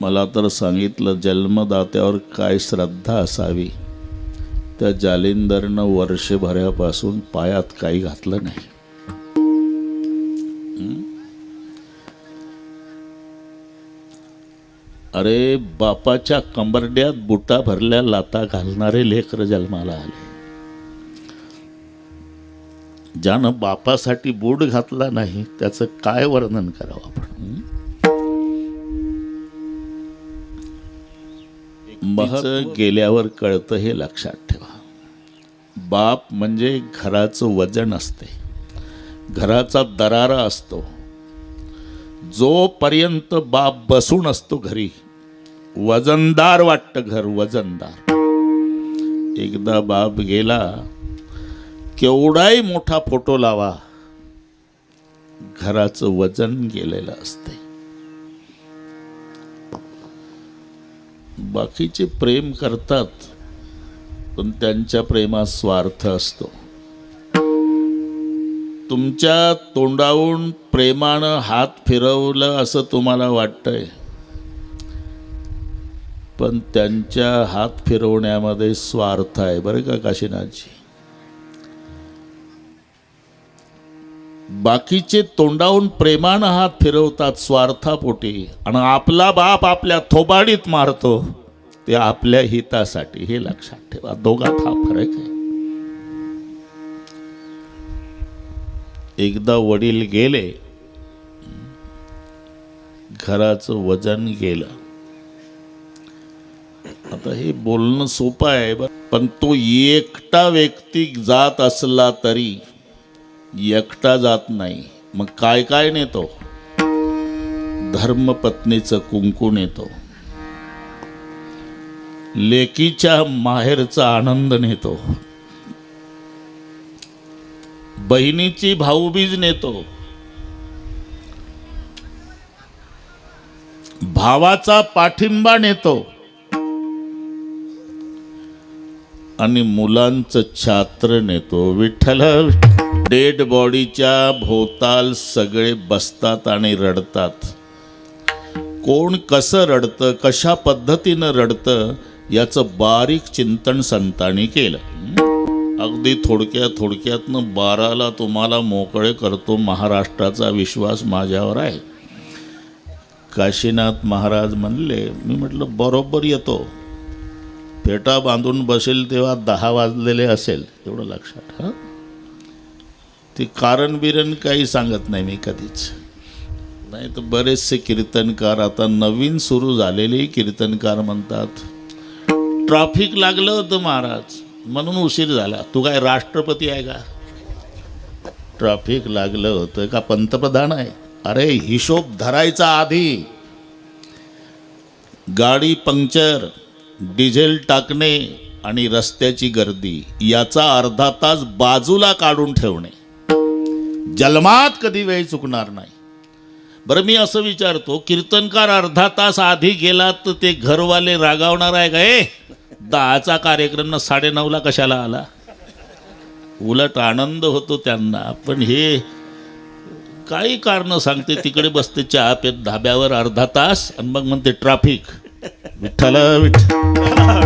मला तर सांगितलं जन्मदात्यावर काय श्रद्धा असावी, त्या जालिंदरनं वर्षभरापासून पायात काही घातलं नाही. अरे बापाच्या कंबरड्यात बुटा भरल्या लाता घालणारे लेकर जन्माला आले. ज्यानं बापासाठी बूट घातला नाही त्याचं काय वर्णन करावं आपण. महत्त्व गेल्यावर कळतं हे लक्षात ठेवा. बाप म्हणजे घराचं वजन असते, घराचा दरारा असतो. जोपर्यंत बाप बसून असतो घरी वजनदार वाटतं घर, वजनदार. एकदा बाप गेला, केवढाही मोठा फोटो लावा, घराचं वजन गेलेलं असते. बाकीचे प्रेम करतात पण त्यांच्या प्रेमात स्वार्थ असतो. तुमच्या तोंडावरून प्रेमानं हात फिरवलं असं तुम्हाला वाटतंय, पण त्यांच्या हात फिरवण्यामध्ये स्वार्थ आहे बरं का काशीनाथजी. बाकीचे तोंडावरून प्रेमानं हात फिरवतात स्वार्थापोटी, आणि आपला बाप आपल्या थोबाडीत मारतो ते आपल्या हितासाठी. हे लक्षात ठेवा, दोघात हा फरक आहे. एकदा वडील गेले, घराचं वजन गेलं. आता हे बोलणं सोपं आहे, पण तो एकटा व्यक्ती जात असला तरी एकटा जात नाही. मग काय काय नेतो? धर्मपत्नीचं कुंकू नेतो, लेकीच्या माहेरचा आनंद नेतो, बहिणीची भाऊबीज नेतो, भावाचा पाठिंबा नेतो, आणि मुलांचं छात्र नेतो. विठ्ठल. डेड बॉडीच्या भोवताल सगळे बसतात आणि रडतात. कोण कसं रडतं, कशा पद्धतीनं रडतं याचं बारीक चिंतन संतांनी केलं. अगदी थोडक्यातनं 12ला तुम्हाला मोकळे करतो. महाराष्ट्राचा विश्वास माझ्यावर आहे. काशीनाथ महाराज म्हणले, मी म्हटलं बरोबर येतो. फेटा बांधून बसेल तेव्हा 10 वाजलेले असेल, एवढं लक्षात. हां, ते कारण बिरण काही सांगत नाही मी कधीच. नाही तर बरेचसे कीर्तनकार, आता नवीन सुरू झालेले कीर्तनकार म्हणतात ट्रॅफिक लागलं होतं महाराज म्हणून उशीर झाला. तू काय राष्ट्रपती आहे का? ट्रॅफिक लागलं होतं का पंतप्रधान आहे? अरे हिशोब धरायचा आधी. गाडी पंक्चर, डिझेल टाकणे आणि रस्त्याची गर्दी याचा अर्धा तास बाजूला काढून ठेवणे जन्मात कधी वेळ चुकणार नाही. बरं मी असं विचारतो, कीर्तनकार अर्धा तास आधी गेला तर ते घरवाले रागावणार आहे का? 10चा कार्यक्रम 9:30ला कशाला आला? उलट आनंद होतो त्यांना. पण हे काही कारण सांगते, तिकडे बसते चहा पेत धाब्यावर अर्धा तास आणि मग म्हणते ट्रॅफिक. विठ्ठल विठ्ठल.